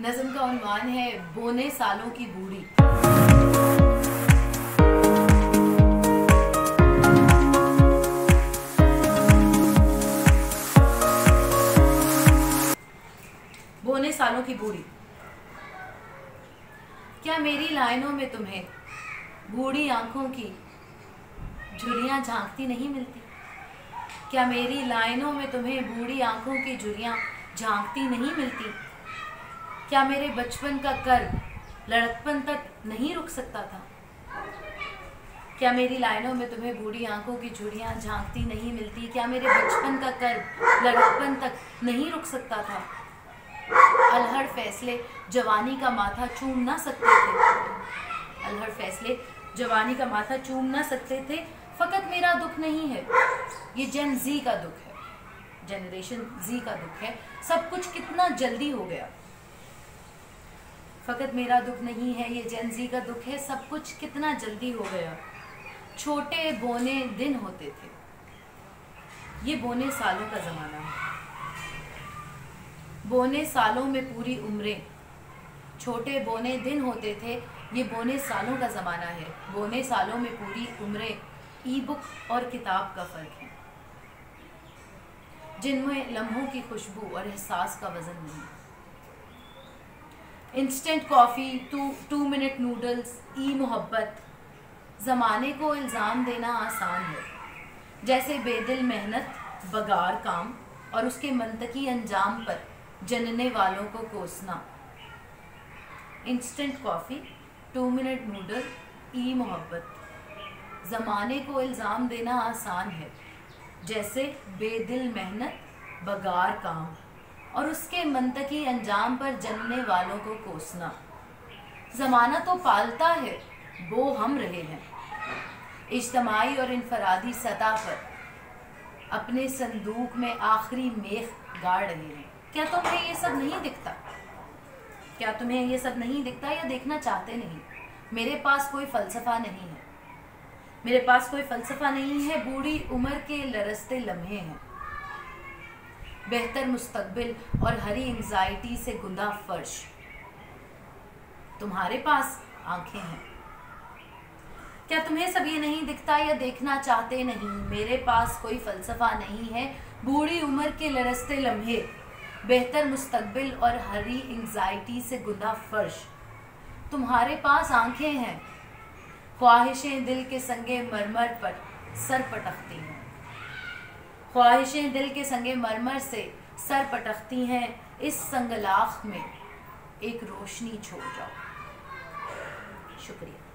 नज़्म का उन्वान है बोने सालों की बूढ़ी। बोने सालों की बूढ़ी, क्या मेरी लाइनों में तुम्हें बूढ़ी आंखों की झुर्रियां झांकती नहीं मिलती? क्या मेरी लाइनों में तुम्हें बूढ़ी आंखों की झुर्रियां झांकती नहीं मिलती? क्या मेरे बचपन का कर्ब लड़कपन तक नहीं रुक सकता था? क्या मेरी लाइनों में तुम्हें बूढ़ी आंखों की झुर्रियां झांकती नहीं मिलती? क्या मेरे बचपन का कर्ब लड़कपन तक नहीं रुक सकता था? अलहड़ फैसले जवानी का माथा चूम ना सकते थे, अलहड़ फैसले जवानी का माथा चूम ना सकते थे। फकत मेरा दुख नहीं है, ये जेन जी का दुख है, जनरेशन जी का दुख है। सब कुछ कितना जल्दी हो गया। फकत मेरा दुख नहीं है, ये जेन जी का दुख है। सब कुछ कितना जल्दी हो गया। छोटे बोने दिन होते थे, ये बोने सालों का जमाना है। बोने सालों में पूरी उम्रें, छोटे बोने दिन होते थे, ये बोने सालों का ज़माना है। बोने सालों में पूरी उम्रें, ई बुक और किताब का फ़र्क है, जिनमें लम्हों की खुशबू और एहसास का वज़न नहीं। इंस्टेंट कॉफ़ी, 2 मिनट नूडल्स, ई मोहब्बत, ज़माने को इल्ज़ाम देना आसान है, जैसे बेदिल मेहनत, बगार काम और उसके मंतकी अंजाम पर जनने वालों को कोसना। इंस्टेंट कॉफ़ी, 2 मिनट नूडल, ई मोहब्बत, ज़माने को इल्ज़ाम देना आसान है, जैसे बेदिल मेहनत, बगार काम और उसके मंतकी अंजाम पर जनने वालों को कोसना। ज़माना तो पालता है, वो हम रहे हैं, इज्तमाई और इनफरादी सतह पर अपने संदूक में आखिरी मेख गाड़ रहे हैं। क्या तुम्हें ये सब नहीं दिखता? क्या तुम्हें ये सब नहीं दिखता या देखना चाहते नहीं? मेरे पास कोई फ़लसफ़ा नहीं है, मेरे पास कोई फ़लसफ़ा नहीं है। बूढ़ी उम्र के लरसते लम्हे हैं, बेहतर मुस्तकबिल और हरी एंग्जाइटी से गुंदा फर्श। तुम्हारे पास आंखें हैं, क्या तुम्हें सब ये नहीं दिखता या देखना चाहते नहीं? मेरे पास कोई फ़लसफ़ा नहीं है। बूढ़ी उम्र के लरसते लम्हे, बेहतर मुस्तकबिल और हरी एंग्जाइटी से गुंदा फर्श। तुम्हारे पास आंखें हैं, ख्वाहिशें दिल के संगे मरमर पर सर पटकती हैं, ख्वाहिशें दिल के संगे मरमर से सर पटकती हैं। इस संगलाख में एक रोशनी छोड़ जाओ। शुक्रिया।